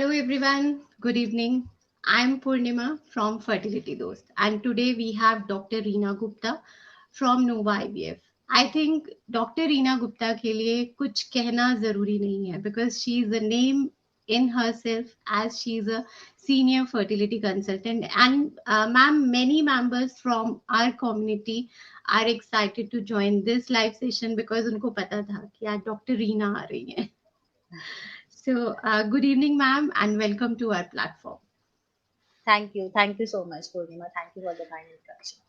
Hello everyone, good evening. I'm Purnima from Fertility Dost and today we have Dr. Reena Gupta from Nova IVF. I think Dr. Reena Gupta के लिए कुछ कहना जरूरी नहीं है because she is a name in herself as she is a senior fertility consultant and ma'am many members from our community are excited to join this live session because उनको पता था कि आज डॉक्टर रीना आ रही हैं. So, good evening, ma'am, and welcome to our platform. Thank you. Thank you so much, Purnima. Thank you for the kind introduction.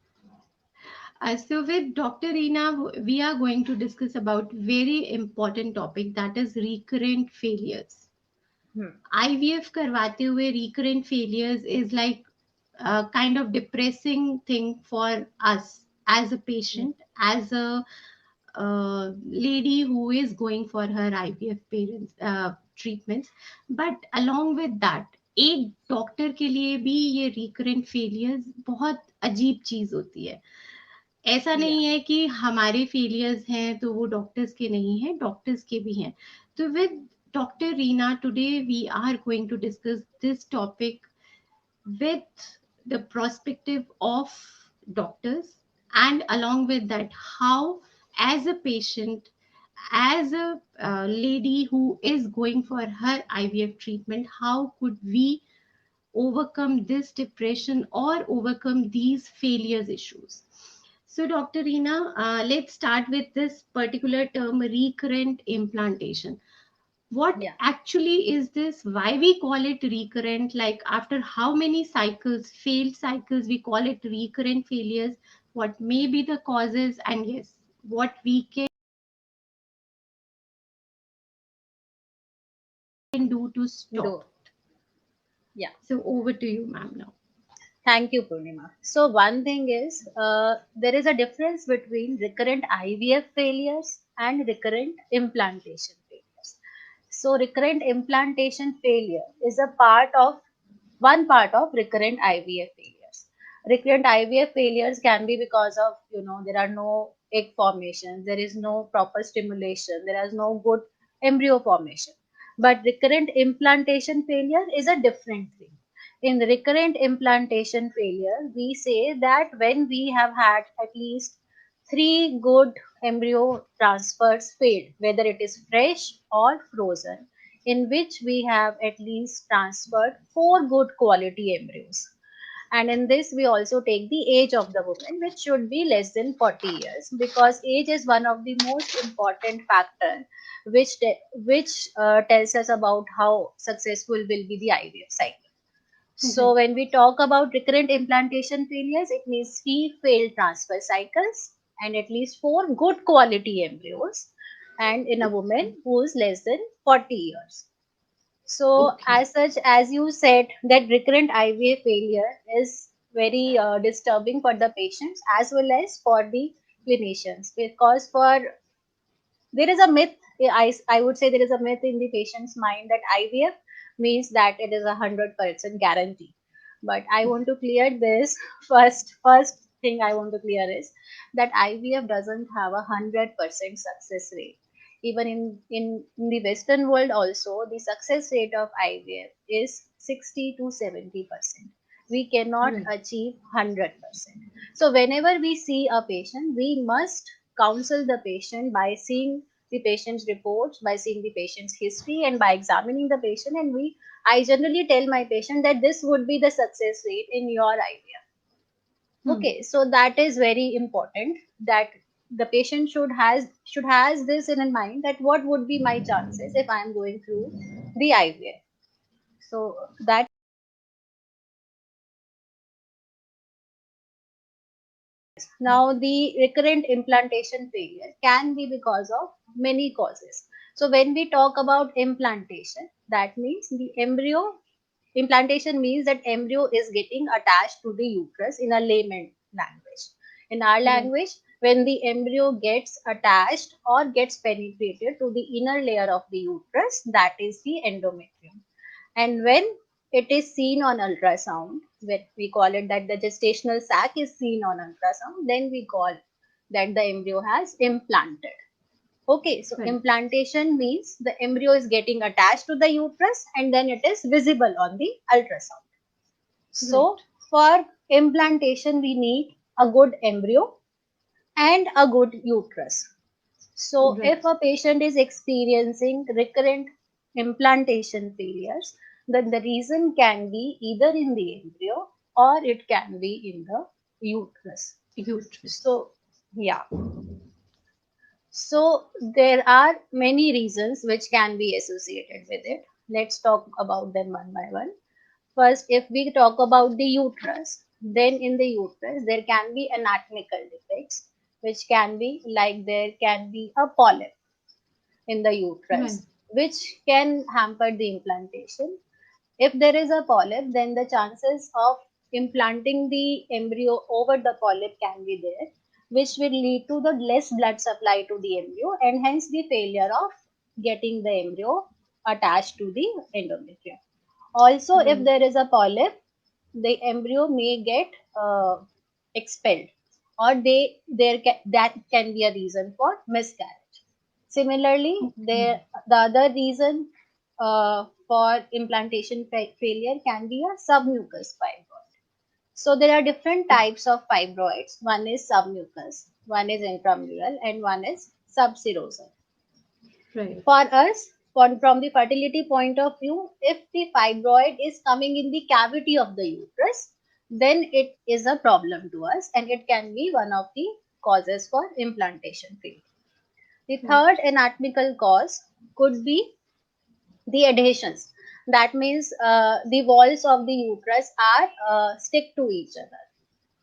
So, with Dr. Reena, we are going to discuss about very important topic that is recurrent failures. Hmm. IVF करवाते हुए recurrent failures is like a kind of depressing thing for us as a Hmm. patient, as a lady who is going for her IVF parents treatments. But along with that, एक doctor के लिए भी ये recurrent failures बहुत अजीब चीज होती है. ऐसा Yeah. नहीं है कि हमारे फेलियर्स हैं तो वो डॉक्टर्स के नहीं हैं, डॉक्टर्स के भी हैं. तो with doctor Reena today we are going to discuss this topic with the perspective of doctors, and along with that how as a patient, as a lady who is going for her IVF treatment, how could we overcome this depression or overcome these failures issues. So Dr. Reena, let's start with this particular term, recurrent implantation. What Yeah. actually is this? Why we call it recurrent? Like after how many cycles, failed cycles, we call it recurrent failures? What may be the causes? And yes, what we can do to stop Do. it. Yeah. So over to you, ma'am, now. Thank you, Purnima. So one thing is, there is a difference between recurrent IVF failures and recurrent implantation failures. So recurrent implantation failure is a part of one part of recurrent IVF failures. Recurrent IVF failures can be because of, there are no egg formations, there is no proper stimulation, there is no good embryo formation. But recurrent implantation failure is a different thing. In recurrent implantation failure, we say that when we have had at least three good embryo transfers failed, whether it is fresh or frozen, in which we have at least transferred four good quality embryos. And in this, we also take the age of the woman, which should be less than 40 years, because age is one of the most important factor which tells us about how successful will be the IVF cycle. So Right. when we talk about recurrent implantation failures, it means three failed transfer cycles and at least four good quality embryos, and in a woman who is less than 40 years. So Okay. as such, as you said, that recurrent IVF failure is very disturbing for the patients as well as for the clinicians, because for there is a myth, I would say there is a myth in the patient's mind that IVF means that it is 100% guarantee. But I want to clear this first thing I want to clear is that IVF doesn't have 100% success rate. Even in the western world also, the success rate of IVF is 60 to 70%. We cannot Right. achieve 100%. So whenever we see a patient, we must counsel the patient by seeing the patient's reports, by seeing the patient's history, and by examining the patient. And I generally tell my patient that this would be the success rate in your IVF. Hmm. Okay, so that is very important, that the patient should has this in mind, that what would be my chances if I am going through the IVF. So that now, the recurrent implantation failure can be because of many causes. So, when we talk about implantation, that means the embryo implantation means that embryo is getting attached to the uterus in a layman language. In our Right. language, when the embryo gets attached or gets penetrated to the inner layer of the uterus, that is the endometrium. And when it is seen on ultrasound, when we call it that the gestational sac is seen on ultrasound, then we call that the embryo has implanted. Okay, so Right. implantation means the embryo is getting attached to the uterus and then it is visible on the ultrasound. Right. So for implantation, we need a good embryo and a good uterus. So Right. if a patient is experiencing recurrent implantation failures, then the reason can be either in the embryo or it can be in the uterus. Uterus. So yeah. So there are many reasons which can be associated with it. Let's talk about them one by one. First, if we talk about the uterus, then in the uterus there can be anatomical defects, which can be like there can be a polyp in the Right. uterus, which can hamper the implantation. If there is a polyp, then the chances of implanting the embryo over the polyp can be there, which will lead to the less blood supply to the embryo and hence the failure of getting the embryo attached to the endometrium. Also, if Right. there is a polyp, the embryo may get expelled, or that can be a reason for miscarriage. Similarly, Okay. the other reason for implantation failure can be a submucous fibroid. So there are different types of fibroids. One is submucous, one is intramural, and one is subserosal. Right. For us, from the fertility point of view, if the fibroid is coming in the cavity of the uterus, then it is a problem to us and it can be one of the causes for implantation failure. The Right. third anatomical cause could be the adhesions. That means the walls of the uterus are stick to each other.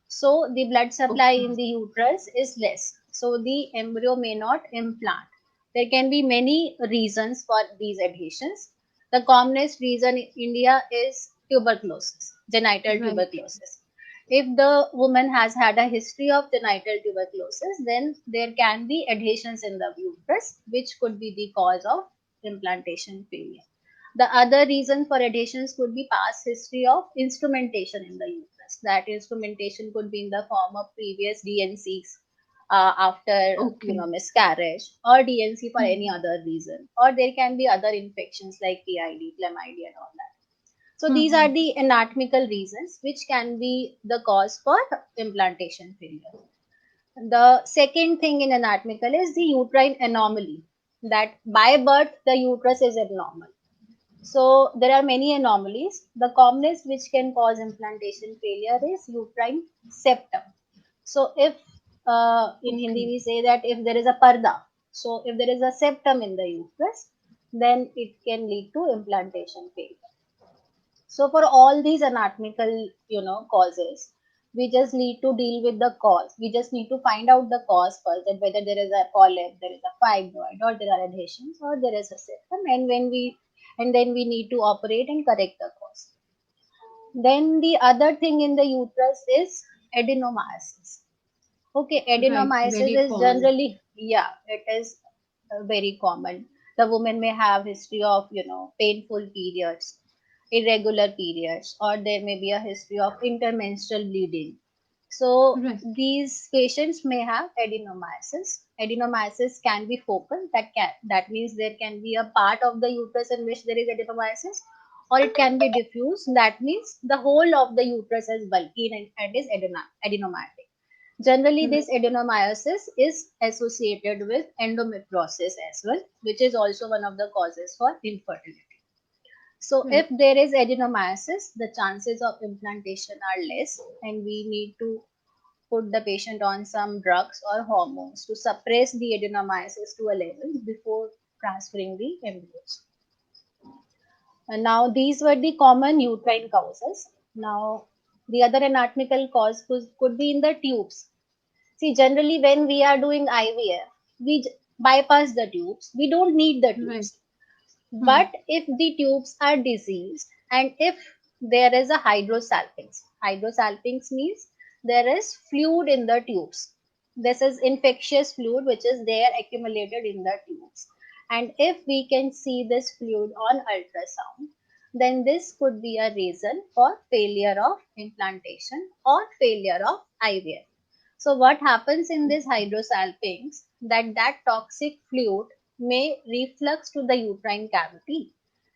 So the blood supply Okay. in the uterus is less. So the embryo may not implant. There can be many reasons for these adhesions. The commonest reason in India is tuberculosis, genital Right. tuberculosis. If the woman has had a history of genital tuberculosis, then there can be adhesions in the uterus, which could be the cause of implantation failure. The other reason for adhesions could be past history of instrumentation in the uterus. That instrumentation could be in the form of previous DNCs after Okay. miscarriage, or DNC for any Hmm. other reason, or there can be other infections like PID, chlamydia, and all that. So these are Hmm. the anatomical reasons which can be the cause for implantation failure. The second thing in anatomical is the uterine anomaly, that by birth the uterus is abnormal. So there are many anomalies. The commonest which can cause implantation failure is uterine septum. So if in Hindi Okay. we say that if there is a parda, so if there is a septum in the uterus, then it can lead to implantation failure. So for all these anatomical, causes, we just need to deal with the cause. We just need to find out the cause first, that whether there is a polyp, there is a fibroid, or there are adhesions, or there is a septum, and then we need to operate and correct the cause. Then the other thing in the uterus is adenomyosis. Okay, Right. adenomyosis Very is common. generally, yeah, it is very common. The woman may have history of, painful periods, irregular periods, or there may be a history of intermenstrual bleeding. So Right. these patients may have adenomyosis. Adenomyosis can be focal. That means there can be a part of the uterus in which there is adenomyosis, or it can be diffuse. That means the whole of the uterus is bulky and is adenomyotic. Generally, Right. this adenomyosis is associated with endometriosis as well, which is also one of the causes for infertility. So, if Right. there is adenomyosis, the chances of implantation are less, and we need to put the patient on some drugs or hormones to suppress the adenomyosis to a level before transferring the embryos. And now, these were the common uterine causes. Now, the other anatomical cause could be in the tubes. See, generally, when we are doing IVF, bypass the tubes. We don't need the Right. tubes. Hmm. But if the tubes are diseased and if there is a hydrosalpinx means there is fluid in the tubes. This is infectious fluid which is there accumulated in the tubes. And if we can see this fluid on ultrasound, then this could be a reason for failure of implantation or failure of IVF. So what happens in this hydrosalpinx, that toxic fluid may reflux to the uterine cavity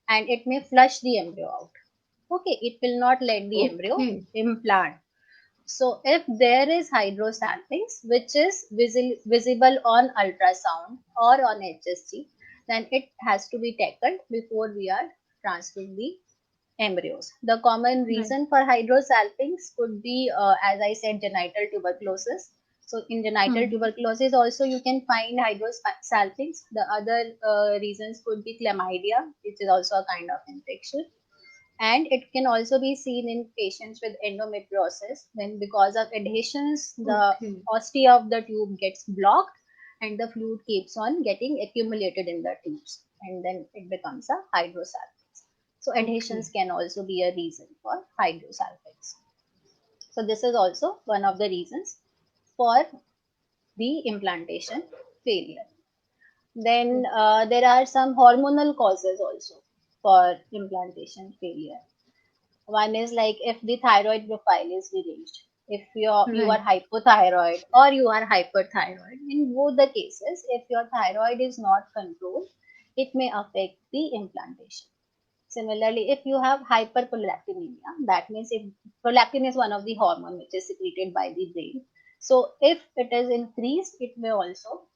and it may flush the embryo out. Okay, it will not let the embryo Okay. implant. So if there is hydrosalpinx which is visible on ultrasound or on HSG, then it has to be taken before we are transferring the embryos. The common Right. reason for hydrosalpinx could be, as I said, genital tuberculosis. So in genital Hmm. tuberculosis also you can find hydrosalpinx. The other reasons could be chlamydia, which is also a kind of infection, and it can also be seen in patients with endometriosis when because of adhesions the Okay. ostia of the tube gets blocked and the fluid keeps on getting accumulated in the tubes and then it becomes a hydrosalpinx. So Okay. adhesions can also be a reason for hydrosalpinx. So this is also one of the reasons for the implantation failure. Then Right. there are some hormonal causes also for implantation failure. One is like if the thyroid profile is deranged, if you are Right. hypothyroid or you are hyperthyroid. In both the cases, if your thyroid is not controlled, it may affect the implantation. Similarly, if you have hyperprolactinemia, that means if prolactin is one of the hormone which is secreted by the brain. So if it is increased, it may also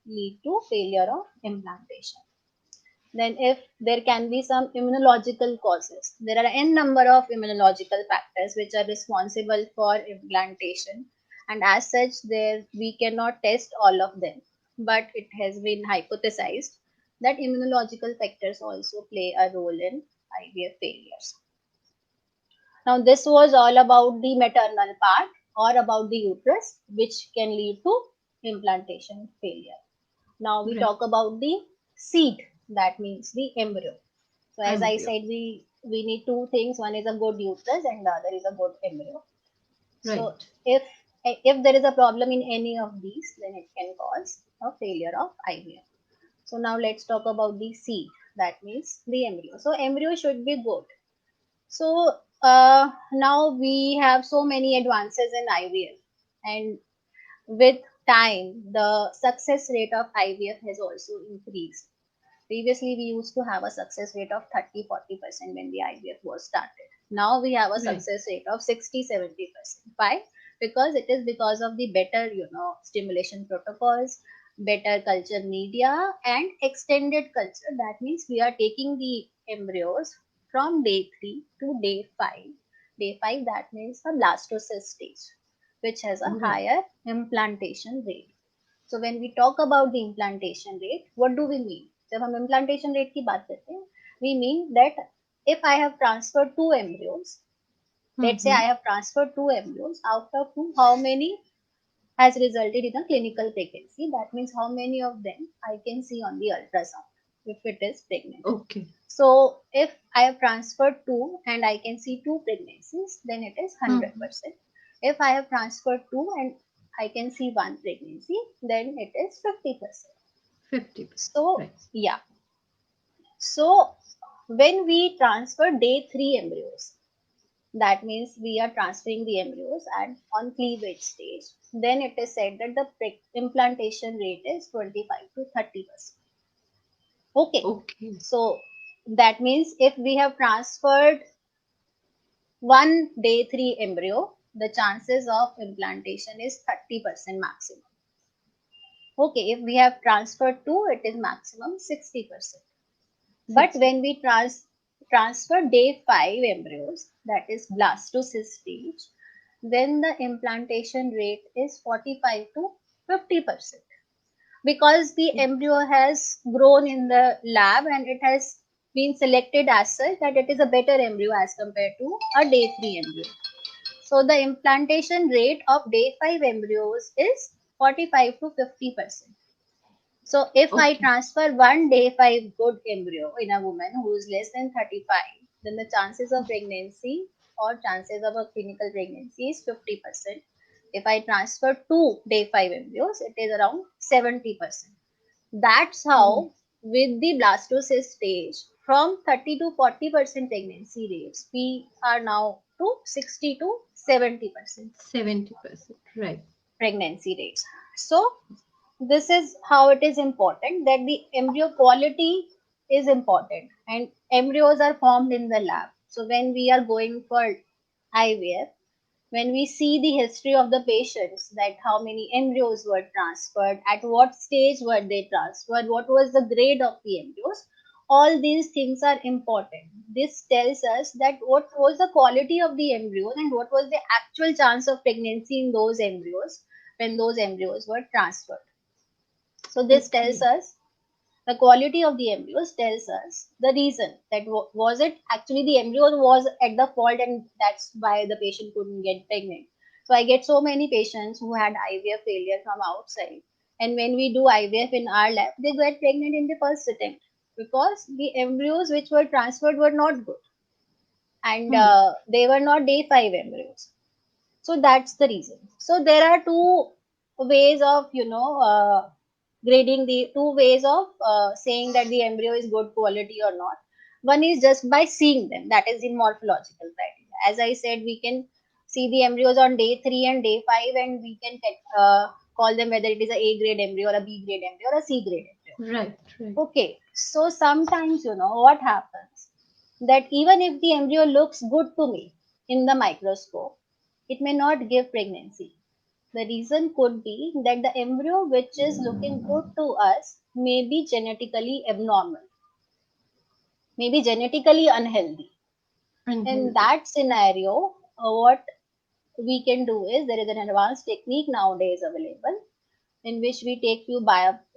lead to failure of implantation. Then if there can be some immunological causes, there are n number of immunological factors which are responsible for implantation, and as such there we cannot test all of them, but it has been hypothesized that immunological factors also play a role in IVF failures. Now this was all about the maternal part or about the uterus which can lead to implantation failure. Now we Right. talk about the seed, that means the embryo. So as I Embryo. said, we need two things. One is a good uterus and the other is a good embryo. So Right. if if there is a problem in any of these, then it can cause a failure of IVF. So now let's talk about the seed. That means the embryo. So embryo should be good. So now we have so many advances in IVF, and with time, the success rate of IVF has also increased. Previously, we used to have a success rate of 30-40% when the IVF was started. Now we have a Right. success rate of 60-70%. Why? Because it is because of the better, stimulation protocols, better culture media, and extended culture. That means we are taking the embryos from day 3 to day 5. Day 5, that means the blastocyst stage, which has a Right. higher implantation rate. So when we talk about the implantation rate, what do we mean? जब हम implantation rate की बात करते हैं, we mean that if I have transferred two embryos, let's say Mm-hmm. I have transferred two embryos, out of whom how many has resulted in a clinical pregnancy? That means how many of them I can see on the ultrasound if it is pregnant. Okay. So if I have transferred two and I can see two pregnancies, then it is Mm-hmm. 100%. If I have transferred two and I can see one pregnancy, then it is 50%. 50%. So Right. yeah. So when we transfer day 3 embryos, that means we are transferring the embryos and on cleavage stage, then it is said that the implantation rate is 25-30%. Okay. Okay. So that means if we have transferred one day 3 embryo, the chances of implantation is 30% maximum. Okay, if we have transferred two, it is maximum 60%. But 60. when we transfer day 5 embryos, that is blastocyst stage, then the implantation rate is 45 to 50%, because the embryo has grown in the lab and it has been selected as such that it is a better embryo as compared to a day 3 embryo. So the implantation rate of day 5 embryos is 45 to 50%. So if I Okay. transfer one day 5 good embryo in a woman who is less than 35, then the chances of pregnancy or chances of a clinical pregnancy is 50%. If I transfer two day 5 embryos, it is around 70%. That's Oh, how with the blastocyst stage from 30 to 40% pregnancy rates, we are now to 60 to 70%. 70%. Right. pregnancy rates. So this is how it is important, that the embryo quality is important, and embryos are formed in the lab. So when we are going for IVF, when we see the history of the patients, that how many embryos were transferred, at what stage were they transferred, what was the grade of the embryos, all these things are important. This tells us that what was the quality of the embryos and what was the actual chance of pregnancy in those embryos when those embryos were transferred. So this tells Okay. us the quality of the embryos, tells us the reason, that was it actually the embryo was at the fault and that's why the patient couldn't get pregnant. So I get so many patients who had IVF failure from outside, and when we do IVF in our lab, they get pregnant in the first attempt because the embryos which were transferred were not good, and Hmm. they were not day 5 embryos. So that's the reason. So there are ways of grading the two ways of saying that the embryo is good quality or not. One is just by seeing them, that is the morphological criteria. As I said, we can see the embryos on day 3 and day 5, and we can call them whether it is a grade embryo or a B grade embryo or a C grade embryo. Right, right. Okay, so sometimes what happens, that even if the embryo looks good to me in the microscope, it may not give pregnancy. The reason could be that the embryo which is looking good to us may be genetically abnormal, may be genetically unhealthy. In Unhealthy. that scenario, what we can do is, there is an advanced technique nowadays available in which we take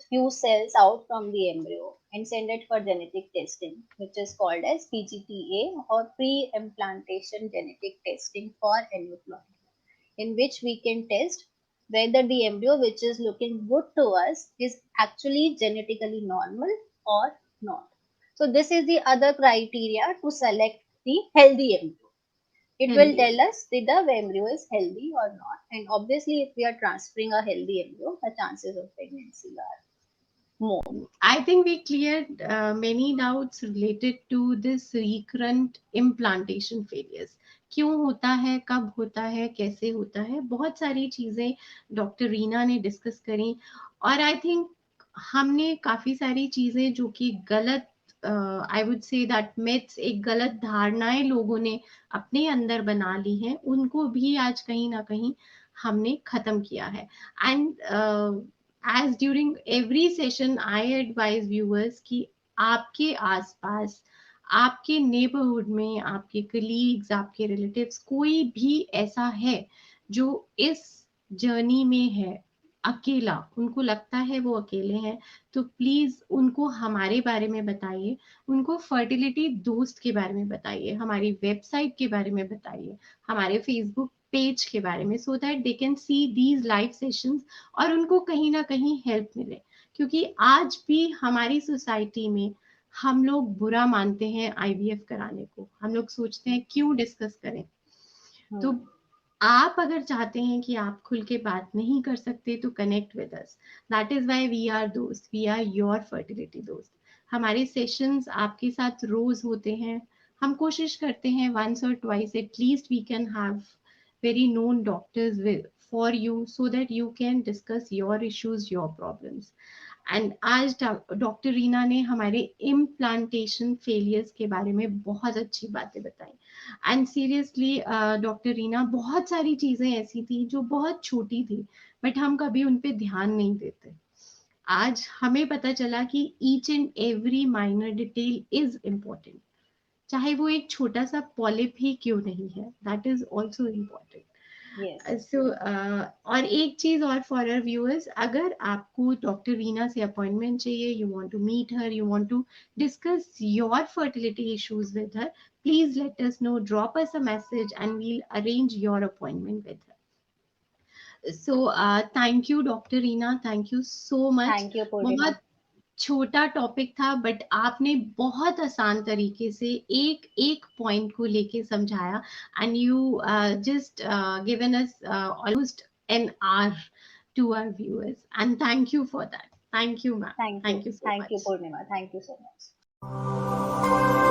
few cells out from the embryo and send it for genetic testing, which is called as PGTA, or pre-implantation genetic testing for aneuploidy, in which we can test whether the embryo which is looking good to us is actually genetically normal or not. So this is the other criteria to select the healthy embryo. It will Healthy. tell us whether the embryo is healthy or not. And obviously, if we are transferring a healthy embryo, the chances of pregnancy are more. I think we cleared many doubts related to this recurrent implantation failures. क्यों होता है, कब होता है, कैसे होता है, बहुत सारी चीजें डॉक्टर रीना ने डिस्कस करी, और आई थिंक हमने काफी सारी चीजें जो कि गलत, I would say that myths, एक गलत धारणाएं लोगों ने अपने अंदर बना ली हैं, उनको भी आज कहीं ना कहीं हमने खत्म किया है. And as during every session I advise viewers कि आपके आसपास, आपके नेबरहुड में, आपके कलीग्स, आपके रिलेटिव्स, कोई भी ऐसा है जो इस जर्नी में है अकेला, उनको लगता है वो अकेले हैं, तो प्लीज उनको हमारे बारे में बताइए, उनको फर्टिलिटी दोस्त के बारे में बताइए, हमारी वेबसाइट के बारे में बताइए, हमारे फेसबुक पेज के बारे में, so that they can see these live sessions और उनको कहीं ना कहीं हेल्प मिले. क्योंकि आज भी हमारी सोसाइटी में हम लोग बुरा मानते हैं आईवीएफ कराने को, हम लोग सोचते हैं क्यों डिस्कस करें. तो Hmm. आप अगर चाहते हैं कि आप खुल के बात नहीं कर सकते तो connect with us. That is why we are दोस्त, वी आर योर फर्टिलिटी दोस्त. हमारे सेशंस आपके साथ रोज होते हैं. हम कोशिश करते हैं वंस और twice at least we can have very known doctors for you so that you can discuss your issues, your problems. And आज डॉक्टर रीना ने हमारे इम्प्लांटेशन फेलियर्स के बारे में बहुत अच्छी बातें बताई. एंड सीरियसली डॉक्टर रीना, बहुत सारी चीजें ऐसी थी जो बहुत छोटी थी बट हम कभी उन पे ध्यान नहीं देते. आज हमें पता चला कि each and every minor detail is important, चाहे वो एक छोटा सा पॉलिप ही क्यों नहीं है, that is also important. Yes. सो और एक चीज और फॉर आवर व्यूअर्स, अगर आपको डॉक्टर रीना से अपॉइंटमेंट चाहिए, you want to meet her, you want to discuss your fertility issues with her, please let us know, drop us a message and we'll arrange your appointment with her. So thank you doctor Reena, thank you so much. Thank you, Purnima. बहुत छोटा topic था but आपने बहुत आसान तरीके से एक एक पॉइंट को लेके समझाया, and you just given us almost an hour to our viewers, and thank you for that. Thank you ma'am, Thank you. Thank you so Thank you, much. Purnima. Thank you so much.